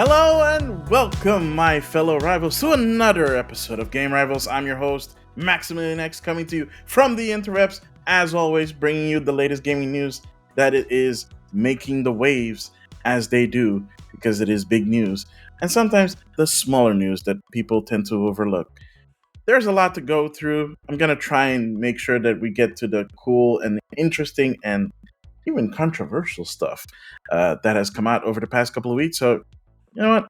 Hello and welcome, my fellow rivals, to another episode of Game Rivals. I'm your host, Maximilian X, coming to you from the interwebs, as always, bringing you the latest gaming news that it is making the waves as they do, because it is big news, and sometimes the smaller news that people tend to overlook. There's a lot to go through. I'm going to try and make sure that we get to the cool and interesting and even controversial stuff that has come out over the past couple of weeks. So, you know what?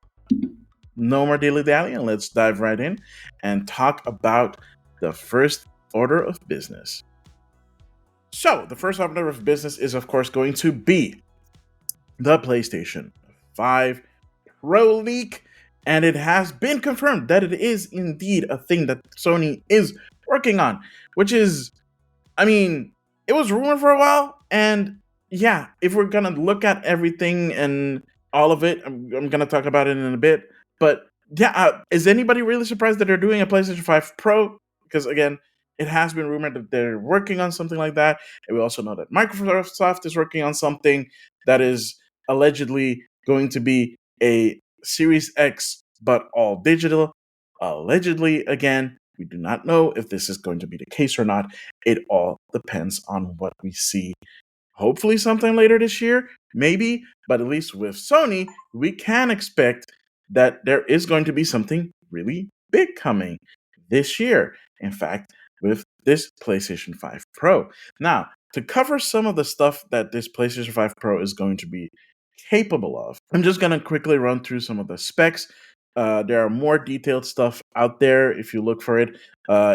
No more dilly dally, and let's dive right in and talk about the first order of business. So, the first order of business is, of course, going to be the PlayStation 5 Pro leak, and it has been confirmed that it is indeed a thing that Sony is working on, which is, I mean, it was rumored for a while, and yeah, if we're gonna look at everything and all of it, I'm gonna talk about it in a bit. But yeah, is anybody really surprised that they're doing a PlayStation 5 Pro? Because again, it has been rumored that they're working on something like that, and we also know that Microsoft is working on something that is allegedly going to be a Series X, but all digital. Allegedly, again, we do not know if this is going to be the case or not. It all depends on what we see. Hopefully, something later this year, maybe, but at least with Sony, we can expect that there is going to be something really big coming this year. In fact, with this PlayStation 5 Pro. Now, to cover some of the stuff that this PlayStation 5 Pro is going to be capable of, I'm just going to quickly run through some of the specs. There are more detailed stuff out there if you look for it.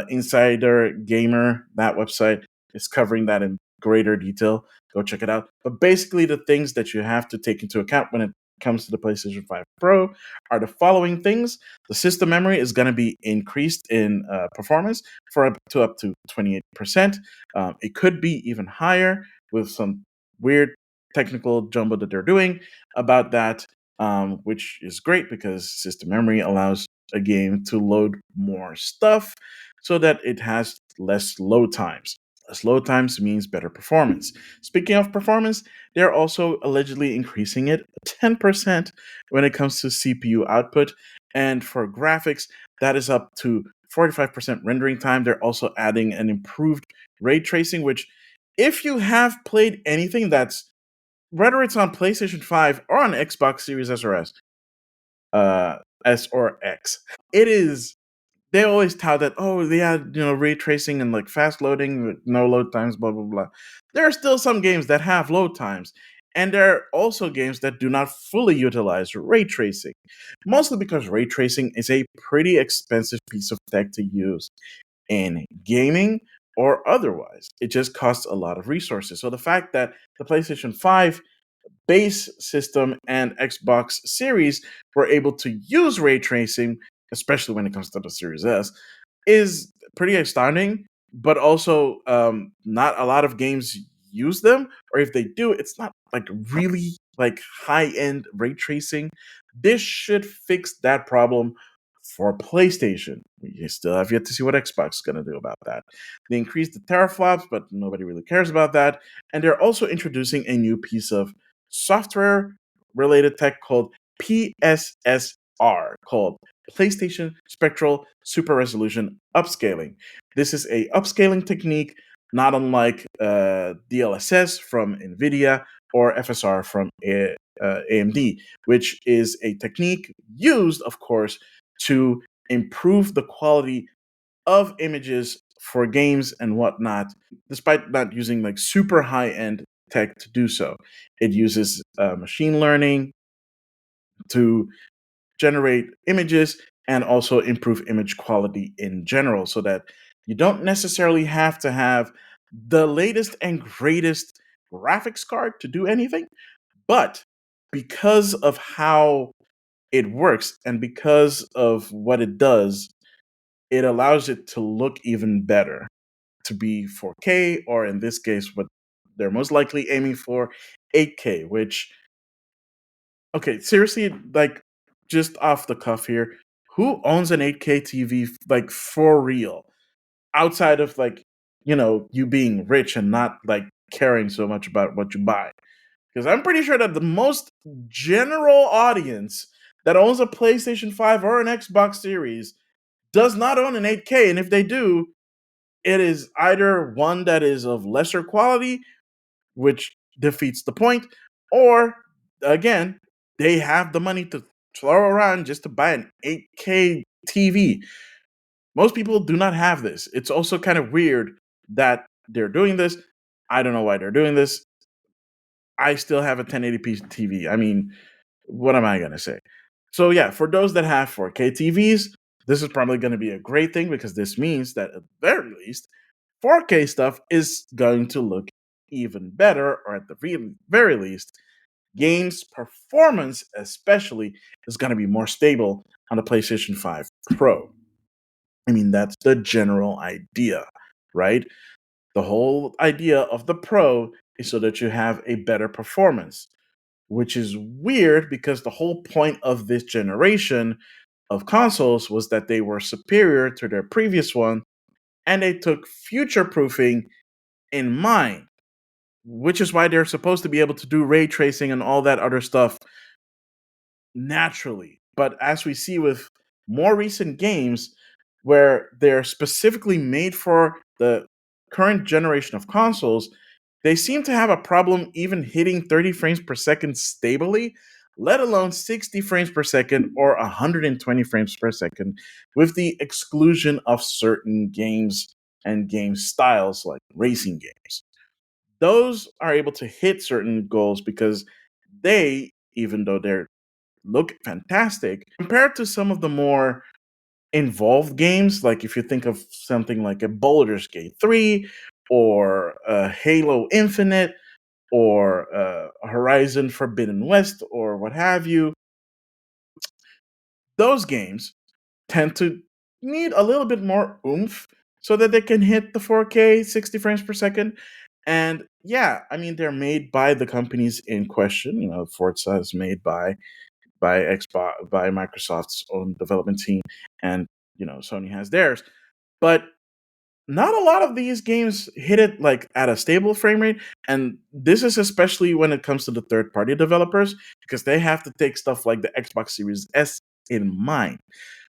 Insider Gamer, that website, is covering that in greater detail. Go check it out. But basically, the things that you have to take into account when it comes to the PlayStation 5 Pro are the following things. The system memory is going to be increased in performance for up to 28%. It could be even higher with some weird technical jumbo that they're doing about that, which is great because system memory allows a game to load more stuff so that it has less load times. Less load times means better performance. Speaking of performance, they're also allegedly increasing it 10% when it comes to CPU output. And for graphics, that is up to 45% rendering time. They're also adding an improved ray tracing, which, if you have played anything that's, whether it's on PlayStation 5 or on Xbox Series S or S or X, it is, they always tout that, oh, they had, ray tracing and like fast loading with no load times, blah blah blah. There are still some games that have load times, and there are also games that do not fully utilize ray tracing, mostly because ray tracing is a pretty expensive piece of tech to use in gaming or otherwise. It just costs a lot of resources. So the fact that the PlayStation 5 base system and Xbox Series were able to use ray tracing, especially when it comes to the Series S, is pretty astounding. But also, not a lot of games use them, or if they do, it's not like really like high end ray tracing. This should fix that problem for PlayStation. We still have yet to see what Xbox is going to do about that. They increased the teraflops, but nobody really cares about that. And they're also introducing a new piece of software related tech called PSSR, called PlayStation Spectral Super Resolution Upscaling. This is a upscaling technique not unlike DLSS from NVIDIA or FSR from AMD, which is a technique used, of course, to improve the quality of images for games and whatnot, despite not using like super high end tech to do so. It uses machine learning to generate images and also improve image quality in general, so that you don't necessarily have to have the latest and greatest graphics card to do anything. But because of how it works and because of what it does, it allows it to look even better, to be 4K, or in this case, what they're most likely aiming for, 8K, which, okay, seriously, like, just off the cuff here, who owns an 8K TV, like, for real? Outside of, like, you being rich and not, like, caring so much about what you buy. Because I'm pretty sure that the most general audience that owns a PlayStation 5 or an Xbox Series does not own an 8K. And if they do, it is either one that is of lesser quality, which defeats the point, or again, they have the money to throw around just to buy an 8K TV. Most people do not have this. It's also kind of weird that they're doing this. I don't know why they're doing this. I still have a 1080p TV. I mean, what am I going to say? So, yeah, for those that have 4K TVs, this is probably going to be a great thing because this means that at the very least, 4K stuff is going to look even better, or at the very least, games performance, especially, is going to be more stable on the PlayStation 5 Pro. I mean, that's the general idea, right? The whole idea of the Pro is so that you have a better performance, which is weird because the whole point of this generation of consoles was that they were superior to their previous one and they took future proofing in mind, which is why they're supposed to be able to do ray tracing and all that other stuff naturally. But as we see with more recent games where they're specifically made for the current generation of consoles, they seem to have a problem even hitting 30 frames per second stably, let alone 60 frames per second or 120 frames per second, with the exclusion of certain games and game styles like racing games. Those are able to hit certain goals because they, even though they're look fantastic compared to some of the more involved games. Like if you think of something like a Baldur's Gate 3 or Halo Infinite or Horizon Forbidden West or what have you, those games tend to need a little bit more oomph so that they can hit the 4K 60 frames per second. And yeah, I mean, they're made by the companies in question. You know, Forza is made by Xbox, by Microsoft's own development team, and Sony has theirs. But not a lot of these games hit it like at a stable frame rate, and this is especially when it comes to the third party developers because they have to take stuff like the Xbox Series S in mind,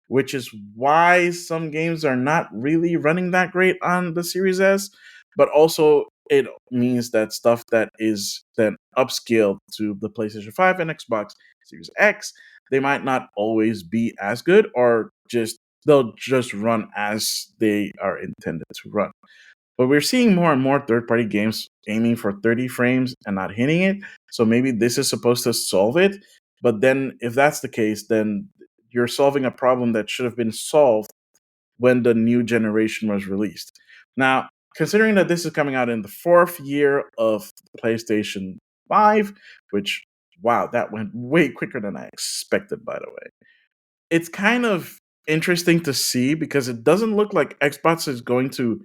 which is why some games are not really running that great on the Series S, but also it means that stuff that is then upscaled to the PlayStation 5 and Xbox Series X, they might not always be as good, or just they'll just run as they are intended to run. But we're seeing more and more third-party games aiming for 30 frames and not hitting it. So maybe this is supposed to solve it. But then if that's the case, then you're solving a problem that should have been solved when the new generation was released. Now, considering that this is coming out in the fourth year of PlayStation 5, which, wow, that went way quicker than I expected, by the way. It's kind of interesting to see because it doesn't look like Xbox is going to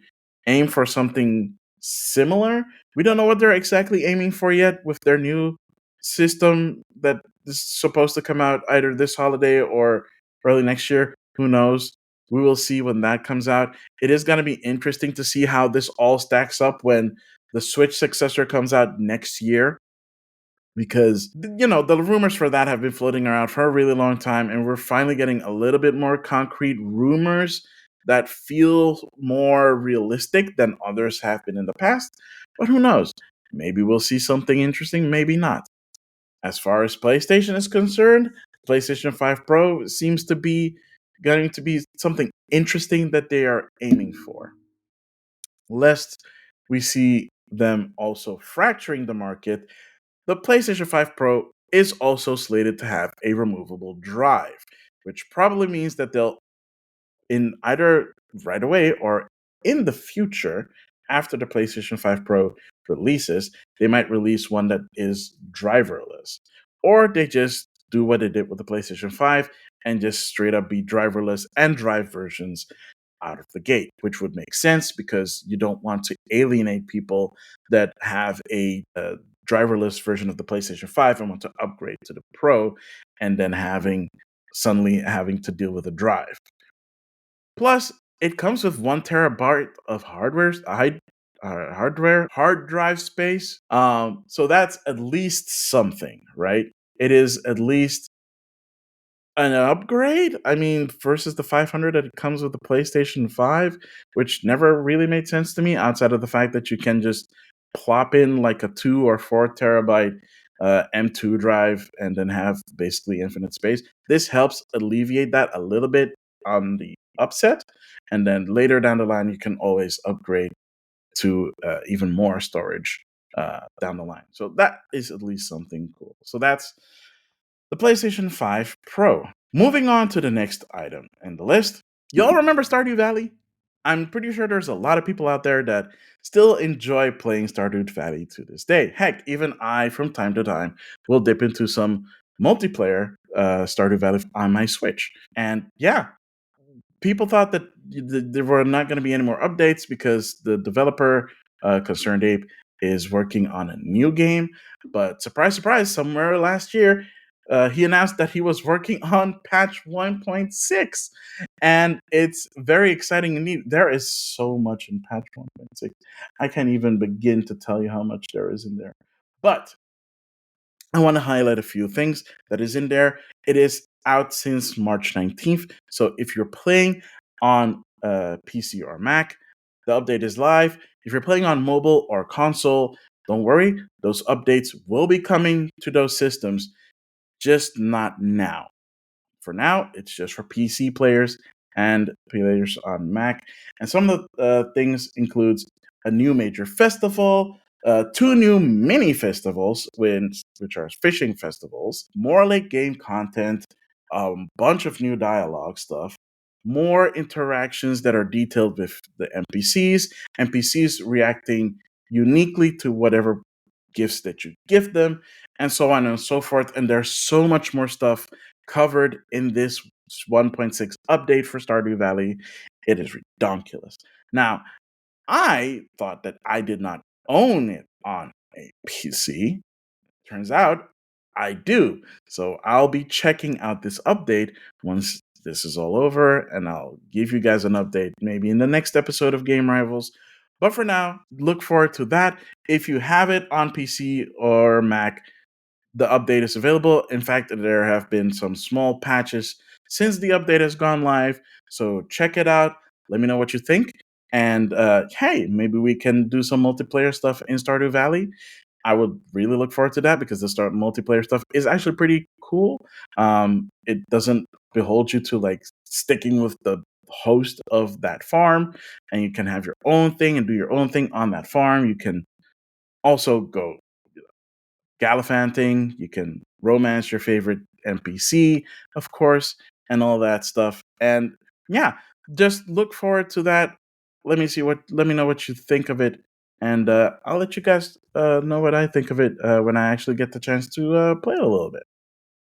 aim for something similar. We don't know what they're exactly aiming for yet with their new system that is supposed to come out either this holiday or early next year. Who knows? We will see when that comes out. It is going to be interesting to see how this all stacks up when the Switch successor comes out next year, because the rumors for that have been floating around for a really long time, and we're finally getting a little bit more concrete rumors that feel more realistic than others have been in the past. But who knows? Maybe we'll see something interesting, maybe not. As far as PlayStation is concerned, PlayStation 5 Pro seems to be going to be something interesting that they are aiming for, lest we see them also fracturing the market. The PlayStation 5 Pro is also slated to have a removable drive, which probably means that they'll, in either right away or in the future, after the PlayStation 5 Pro releases, they might release one that is driverless. Or they just do what they did with the PlayStation 5 and just straight up be driverless and drive versions out of the gate, which would make sense because you don't want to alienate people that have a driverless version of the PlayStation 5 and want to upgrade to the Pro and then suddenly having to deal with a drive. Plus, it comes with 1 terabyte of hard drive space. So that's at least something, right? It is at least An upgrade? I mean, versus the 500 that it comes with the PlayStation 5, which never really made sense to me outside of the fact that you can just plop in like a 2 or 4 terabyte M2 drive and then have basically infinite space. This helps alleviate that a little bit on the upset. And then later down the line, you can always upgrade to even more storage down the line. So that is at least something cool. So that's the PlayStation 5 Pro. Moving on to the next item in the list. Y'all remember Stardew Valley? I'm pretty sure there's a lot of people out there that still enjoy playing Stardew Valley to this day. Heck, even I, from time to time, will dip into some multiplayer Stardew Valley on my Switch. And yeah, people thought that there were not going to be any more updates because the developer, Concerned Ape, is working on a new game. But surprise, surprise, somewhere last year, he announced that he was working on patch 1.6. And it's very exciting indeed. There is so much in patch 1.6. I can't even begin to tell you how much there is in there. But I want to highlight a few things that is in there. It is out since March 19th. So if you're playing on PC or Mac, the update is live. If you're playing on mobile or console, don't worry, those updates will be coming to those systems, just not now. For now, it's just for PC players and players on Mac. And some of the things includes a new major festival, two new mini festivals, which are fishing festivals, more late game content, a bunch of new dialogue stuff, more interactions that are detailed with the NPCs reacting uniquely to whatever gifts that you give them, and so on and so forth. And there's so much more stuff covered in this 1.6 update for Stardew Valley. It is ridiculous. Now, I thought that I did not own it on a PC. Turns out I do. So I'll be checking out this update once this is all over, and I'll give you guys an update maybe in the next episode of Game Rivals. But for now, look forward to that. If you have it on PC or Mac, the update is available. In fact, there have been some small patches since the update has gone live. So check it out. Let me know what you think. And hey, maybe we can do some multiplayer stuff in Stardew Valley. I would really look forward to that because the start multiplayer stuff is actually pretty cool. It doesn't behold you to like sticking with the host of that farm, and you can have your own thing and do your own thing on that farm. You can also go gallivanting. You can romance your favorite NPC, of course, and all that stuff. And yeah, just look forward to that. Let me know what you think of it, and I'll let you guys know what I think of it when I actually get the chance to play it a little bit.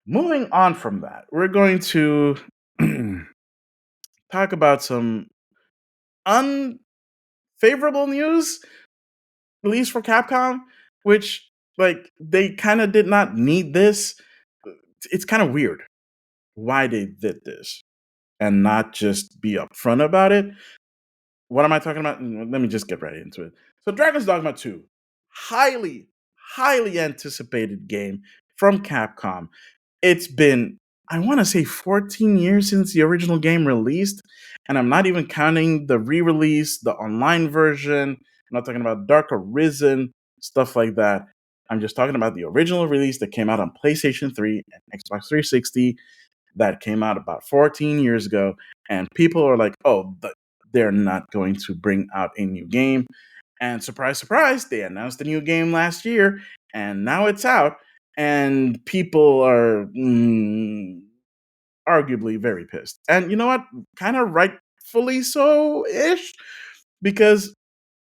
Moving on from that, we're going to talk about some unfavorable news, at least for Capcom, which like they kind of did not need this. It's kind of weird why they did this and not just be upfront about it. What am I talking about? Let me just get right into it. So, Dragon's Dogma 2, highly, highly anticipated game from Capcom. It's been, I want to say, 14 years since the original game released, and I'm not even counting the re release, the online version. I'm not talking about Dark Arisen, stuff like that. I'm just talking about the original release that came out on PlayStation 3 and Xbox 360 that came out about 14 years ago. And people are like, oh, they're not going to bring out a new game. And surprise, surprise, they announced a new game last year, and now it's out. And people are arguably very pissed. And you know what? Kind of rightfully so ish, because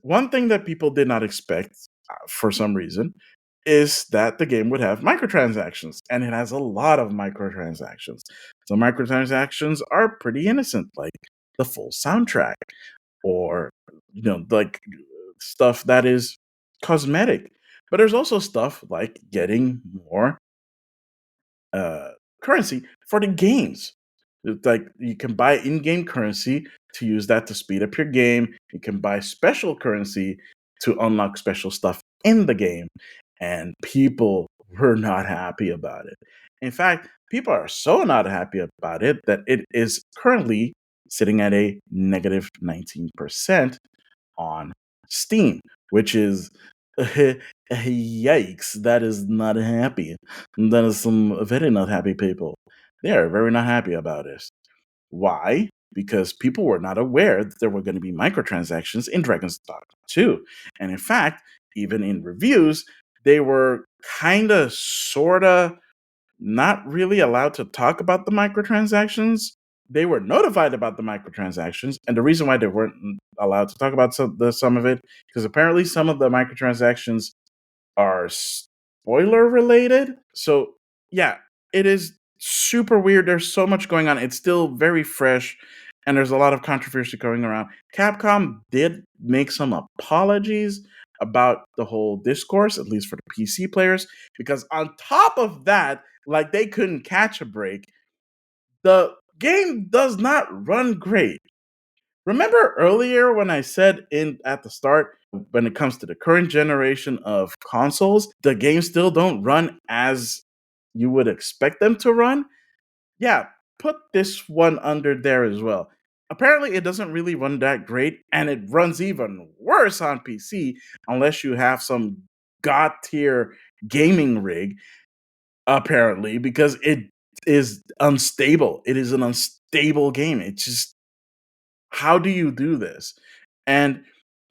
one thing that people did not expect for some reason is that the game would have microtransactions, and it has a lot of microtransactions. So microtransactions are pretty innocent, like the full soundtrack, or like stuff that is cosmetic. But there's also stuff like getting more uh, currency for the games. It's like you can buy in-game currency to use that to speed up your game. You can buy special currency to unlock special stuff in the game. And people were not happy about it. In fact, people are so not happy about it that it is currently sitting at a negative 19% on Steam, which is yikes. That is not happy. That is some very not happy people. They are very not happy about this. Why? Because people were not aware that there were going to be microtransactions in Dragon's Dogma 2. And in fact, even in reviews, they were kind of, sort of, not really allowed to talk about the microtransactions. They were notified about the microtransactions, and the reason why they weren't allowed to talk about some of it, because apparently some of the microtransactions are spoiler related. So yeah, it is super weird. There's so much going on. It's still very fresh, and there's a lot of controversy going around. Capcom did make some apologies about the whole discourse, at least for the PC players, because on top of that, like, they couldn't catch a break. The game does not run great. Remember earlier when I said in at the start, when it comes to the current generation of consoles, the games still don't run as you would expect them to run? Yeah, put this one under there as well. Apparently, it doesn't really run that great, and it runs even worse on PC unless you have some god tier gaming rig, apparently, because it is unstable. It is an unstable game. It's just, how do you do this? And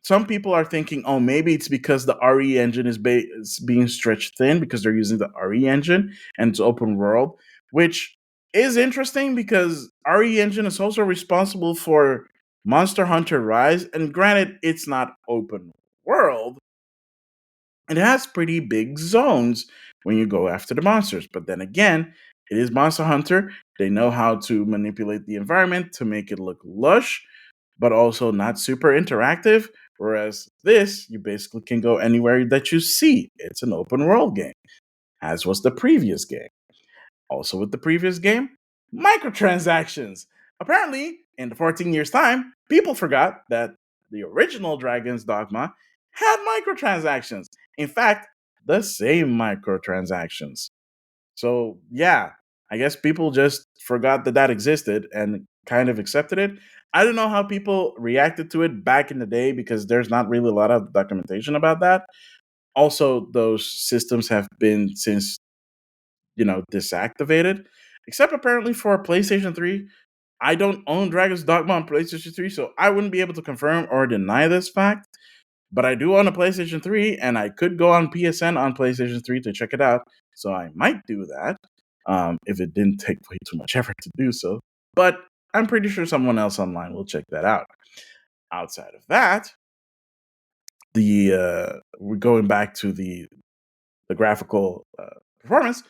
some people are thinking, oh, maybe it's because the RE engine is being stretched thin because they're using the RE engine and it's open world, which is interesting because RE engine is also responsible for Monster Hunter Rise. And granted, it's not open world, it has pretty big zones when you go after the monsters. But then again, it is Monster Hunter. They know how to manipulate the environment to make it look lush, but also not super interactive. Whereas this, you basically can go anywhere that you see. It's an open world game, as was the previous game. Also, with the previous game, microtransactions. Apparently, in the 14 years' time, people forgot that the original Dragon's Dogma had microtransactions. In fact, the same microtransactions. So, yeah, I guess people just forgot that that existed and kind of accepted it. I don't know how people reacted to it back in the day because there's not really a lot of documentation about that. Also, those systems have been since, disactivated, except apparently for PlayStation 3. I don't own Dragon's Dogma on PlayStation 3, so I wouldn't be able to confirm or deny this fact. But I do own a PlayStation 3, and I could go on PSN on PlayStation 3 to check it out. So I might do that if it didn't take way too much effort to do so. But I'm pretty sure someone else online will check that out. Outside of that, we're going back to the graphical performance.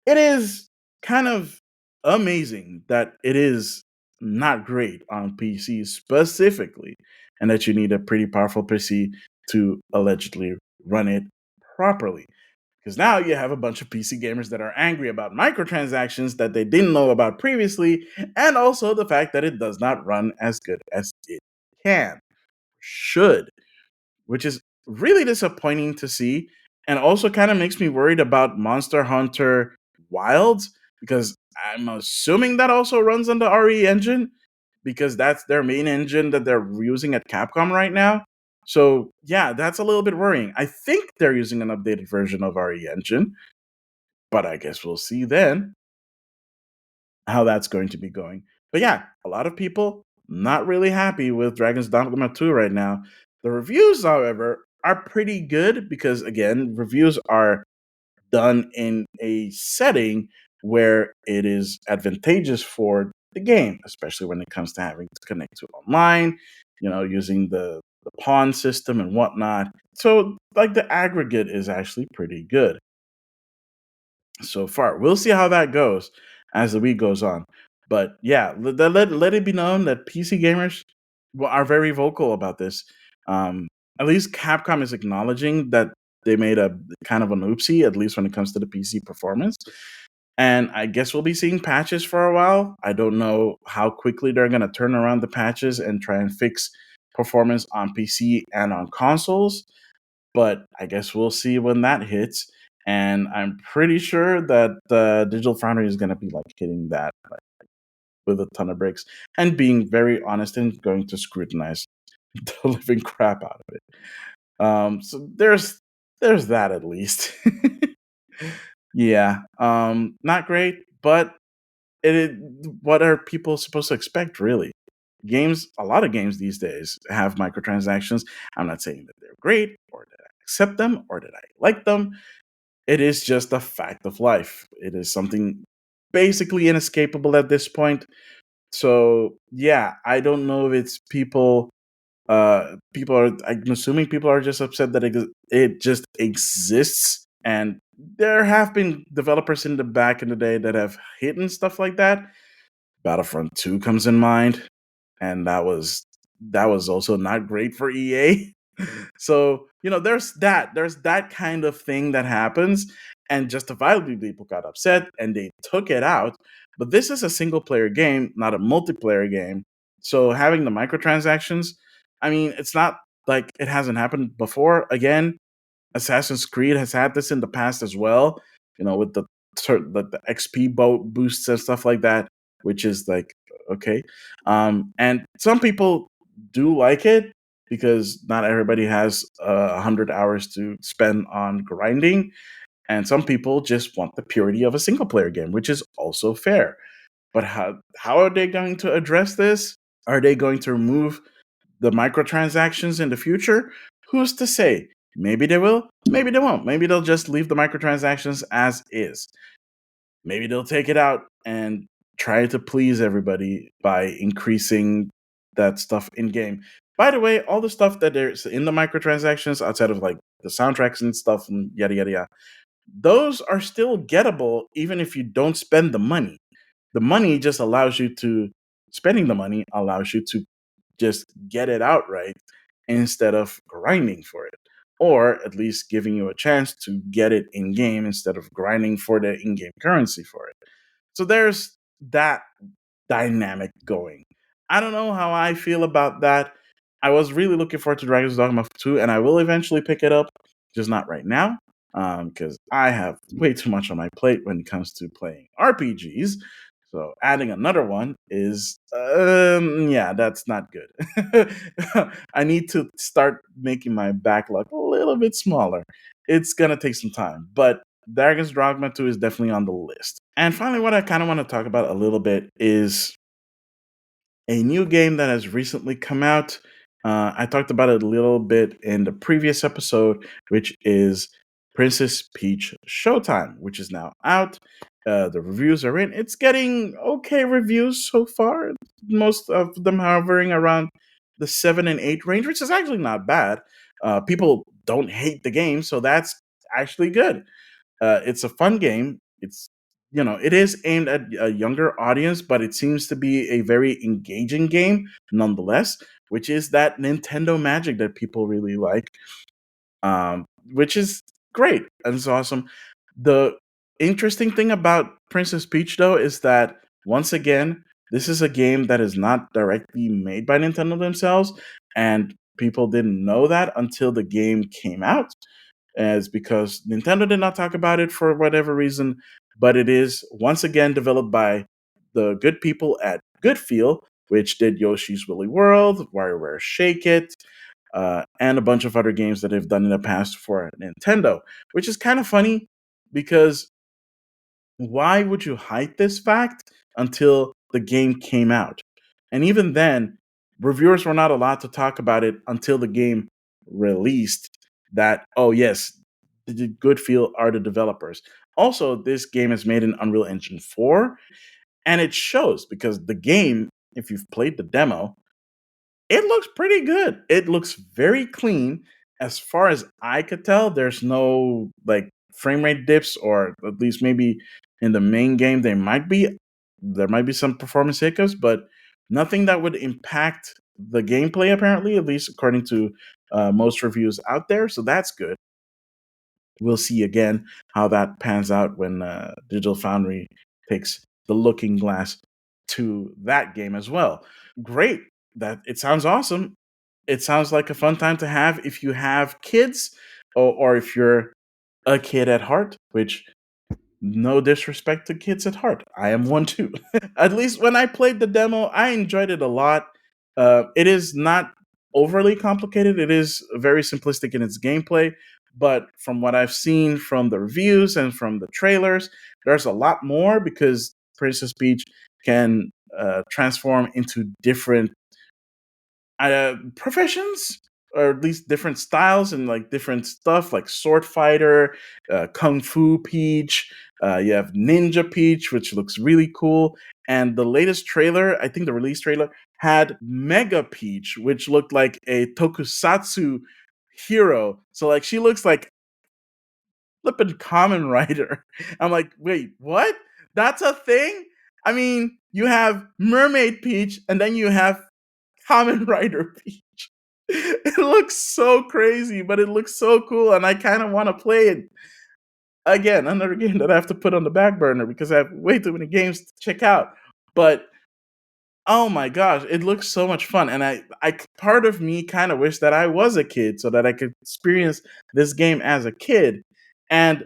It is kind of amazing that it is not great on PC specifically, and that you need a pretty powerful PC to allegedly run it properly. Because now you have a bunch of PC gamers that are angry about microtransactions that they didn't know about previously, and also the fact that it does not run as good as it can, should, which is really disappointing to see, and also kind of makes me worried about Monster Hunter Wilds, because I'm assuming that also runs on the RE engine, because that's their main engine that they're using at Capcom right now. So yeah, that's a little bit worrying. I think they're using an updated version of RE engine, but I guess we'll see then how that's going to be going. But yeah, a lot of people not really happy with Dragon's Dogma 2 right now. The reviews, however, are pretty good because, again, reviews are done in a setting where it is advantageous for the game, especially when it comes to having to connect to online, using the pawn system and whatnot. So, like, the aggregate is actually pretty good so far. We'll see how that goes as the week goes on. But yeah, let it be known that PC gamers are very vocal about this. At least Capcom is acknowledging that they made a kind of an oopsie, at least when it comes to the PC performance. And I guess we'll be seeing patches for a while. I don't know how quickly they're going to turn around the patches and try and fix performance on PC and on consoles, but I guess we'll see when that hits. and I'm pretty sure that Digital Foundry is going to be like hitting that like, with a ton of bricks and being very honest and going to scrutinize the living crap out of it. So there's that at least. Yeah, not great, but it what are people supposed to expect, really? Games, a lot of games these days have microtransactions. I'm not saying that they're great or that I accept them or that I like them. It is just a fact of life. It is something basically inescapable at this point. So yeah, I don't know if it's people are, I'm assuming people are just upset that it just exists, and there have been developers in the back in the day that have hidden stuff like that. Battlefront 2 comes in mind, and that was also not great for EA. So, there's that kind of thing that happens, and justifiably people got upset and they took it out. But this is a single player game, not a multiplayer game. So having the microtransactions, I mean, it's not like it hasn't happened before. Again, Assassin's Creed has had this in the past as well, with the XP boat boosts and stuff like that, which is like okay. And some people do like it because not everybody has 100 hours to spend on grinding, and some people just want the purity of a single player game, which is also fair. But how are they going to address this? Are they going to remove the microtransactions in the future? Who's to say? Maybe they will, maybe they won't. Maybe they'll just leave the microtransactions as is. Maybe they'll take it out and try to please everybody by increasing that stuff in game. By the way, all the stuff that there's in the microtransactions outside of like the soundtracks and stuff and yada yada yada, those are still gettable even if you don't spend the money. The money just allows you to spending the money allows you to just get it outright instead of grinding for it, or at least giving you a chance to get it in game instead of grinding for the in game currency for it. So there's that dynamic going. I don't know how I feel about that. I was really looking forward to Dragon's Dogma 2, and I will eventually pick it up, just not right now, because I have way too much on my plate when it comes to playing RPGs. So adding another one is, yeah, that's not good. I need to start making my backlog a little bit smaller. It's gonna take some time, but Dragon's Dogma 2 is definitely on the list. And finally, what I kind of want to talk about a little bit is a new game that has recently come out. I talked about it a little bit in the previous episode, which is Princess Peach Showtime, which is now out. The reviews are in. It's getting okay reviews so far. Most of them hovering around the 7 and 8 range, which is actually not bad. People don't hate the game, so that's actually good. It's a fun game. It is aimed at a younger audience, but it seems to be a very engaging game nonetheless, which is that Nintendo magic that people really like, which is great and it's awesome. The interesting thing about Princess Peach, though, is that once again, this is a game that is not directly made by Nintendo themselves, and people didn't know that until the game came out, as because Nintendo did not talk about it for whatever reason, but it is once again developed by the good people at Goodfeel, which did Yoshi's Woolly World, WarioWare Shake It, and a bunch of other games that they've done in the past for Nintendo, which is kind of funny because why would you hide this fact until the game came out? And even then, reviewers were not allowed to talk about it until the game released. That, oh, yes, the Goodfeel are the developers. Also, this game is made in Unreal Engine 4, and it shows because the game, if you've played the demo, it looks pretty good. It looks very clean. As far as I could tell, there's no like frame rate dips, or at least maybe in the main game there might be some performance hiccups, but nothing that would impact the gameplay apparently, at least according to most reviews out there. So that's good. We'll see again how that pans out when Digital Foundry takes the looking glass to that game as well. Great. That it sounds awesome. It sounds like a fun time to have if you have kids, or if you're a kid at heart, which no disrespect to kids at heart. I am one too. At least when I played the demo, I enjoyed it a lot. It is not overly complicated. It is very simplistic in its gameplay. But from what I've seen from the reviews and from the trailers, there's a lot more because Princess Peach can transform into different professions, or at least different styles and like different stuff, like sword fighter, kung fu Peach. You have Ninja Peach, which looks really cool. And the latest trailer, I think the release trailer, had Mega Peach, which looked like a tokusatsu hero. So like she looks like flippin' Common Rider. I'm like, wait, what? That's a thing? I mean, you have Mermaid Peach, and then you have Common Rider Peach. It looks so crazy, but it looks so cool, and I kind of want to play it. Again, another game that I have to put on the back burner because I have way too many games to check out. But oh my gosh, it looks so much fun, and I part of me kind of wish that I was a kid so that I could experience this game as a kid. And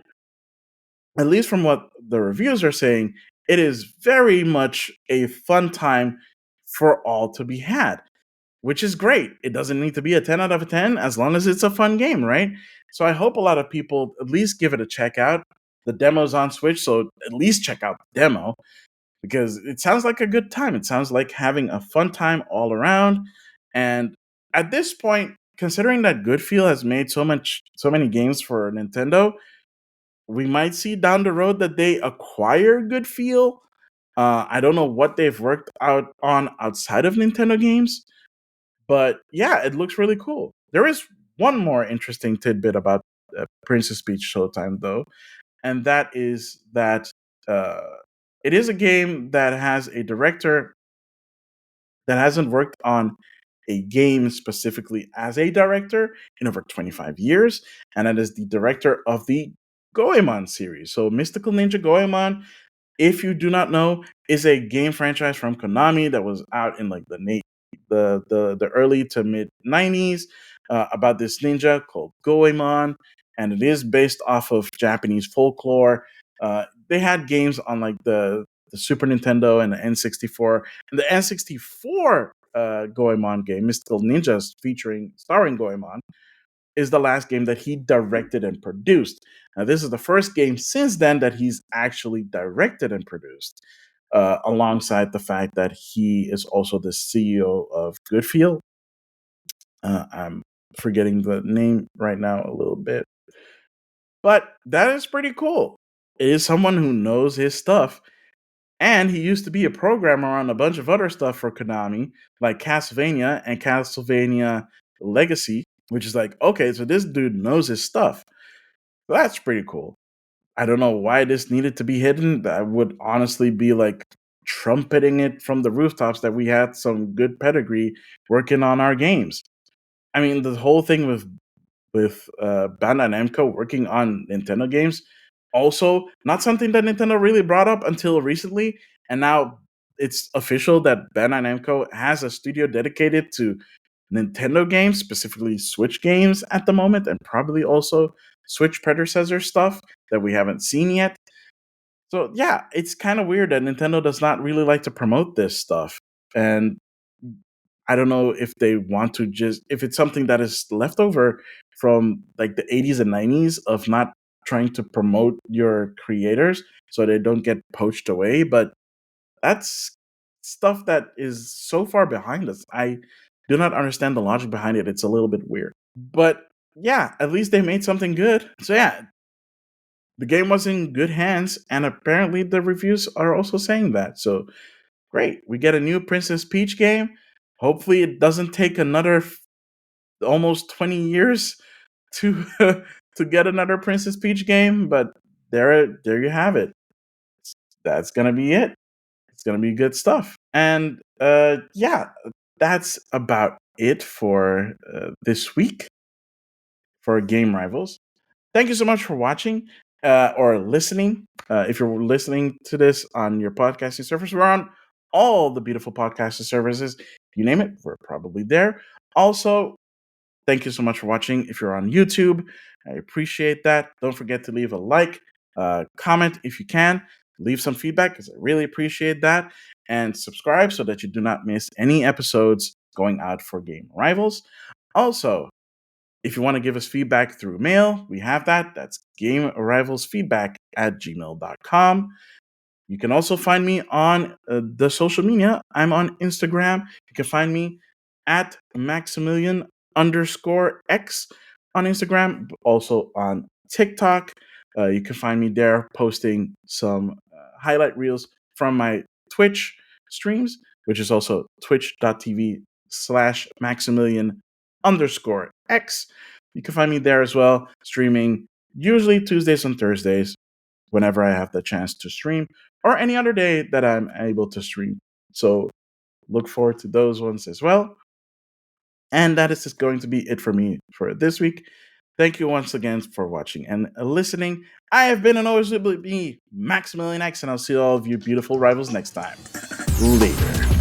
at least from what the reviews are saying, it is very much a fun time for all to be had, which is great. It doesn't need to be a 10 out of a 10 as long as it's a fun game, right? So I hope a lot of people at least give it a check out. The demo's on Switch, so at least check out the demo because it sounds like a good time. It sounds like having a fun time all around. And at this point, considering that Goodfeel has made so many games for Nintendo, we might see down the road that they acquire Goodfeel. I don't know what they've worked out on outside of Nintendo games, but yeah, it looks really cool. There is one more interesting tidbit about Princess Peach Showtime, though, and that is that uh, it is a game that has a director that hasn't worked on a game specifically as a director in over 25 years, and that is the director of the Goemon series. So, Mystical Ninja Goemon, if you do not know, is a game franchise from Konami that was out in like the early to mid 90s, about this ninja called Goemon, and it is based off of Japanese folklore. They had games on like the Super Nintendo and the N64, and the N64 Goemon game, Mystical Ninjas, featuring starring Goemon, is the last game that he directed and produced. Now, this is the first game since then that he's actually directed and produced, alongside the fact that he is also the CEO of Goodfeel. I'm forgetting the name right now a little bit, but that is pretty cool. It is someone who knows his stuff, and he used to be a programmer on a bunch of other stuff for Konami, like Castlevania and Castlevania Legacy, which is like, okay, so this dude knows his stuff. That's pretty cool. I don't know why this needed to be hidden. I would honestly be like trumpeting it from the rooftops that we had some good pedigree working on our games. I mean, the whole thing with Bandai Namco working on Nintendo games, also not something that Nintendo really brought up until recently, and now it's official that Bandai Namco has a studio dedicated to Nintendo games, specifically Switch games at the moment, and probably also Switch predecessor stuff that we haven't seen yet. So yeah, it's kind of weird that Nintendo does not really like to promote this stuff. And I don't know if they want to just if it's something that is left over from like the 80s and 90s of not trying to promote your creators so they don't get poached away, but that's stuff that is so far behind us. I do not understand the logic behind it. It's a little bit weird. But yeah, at least they made something good. So yeah, the game was in good hands, and apparently the reviews are also saying that. So great, we get a new Princess Peach game. Hopefully, it doesn't take another almost 20 years to to get another Princess Peach game. But there you have it. That's gonna be it. It's gonna be good stuff. And yeah, that's about it for this week for Game Rivals. Thank you so much for watching or listening. If you're listening to this on your podcasting service, we're on all the beautiful podcasting services. You name it, we're probably there. Also, Thank you so much for watching. If you're on YouTube, I appreciate that. Don't forget to leave a like, comment if you can, leave some feedback because I really appreciate that, and subscribe so that you do not miss any episodes going out for Game Rivals. Also, if you want to give us feedback through mail, we have that. That's gamearrivalsfeedback@gmail.com. You can also find me on the social media. I'm on Instagram. You can find me at Maximilian underscore X on Instagram, also on TikTok. You can find me there posting some highlight reels from my Twitch streams, which is also twitch.tv/Maximilian underscore X. You can find me there as well, streaming usually Tuesdays and Thursdays whenever I have the chance to stream, or any other day that I'm able to stream. So look forward to those ones as well. And that is just going to be it for me for this week. Thank you once again for watching and listening. I have been and always will be Maximilian X, and I'll see all of you beautiful rivals next time. Later.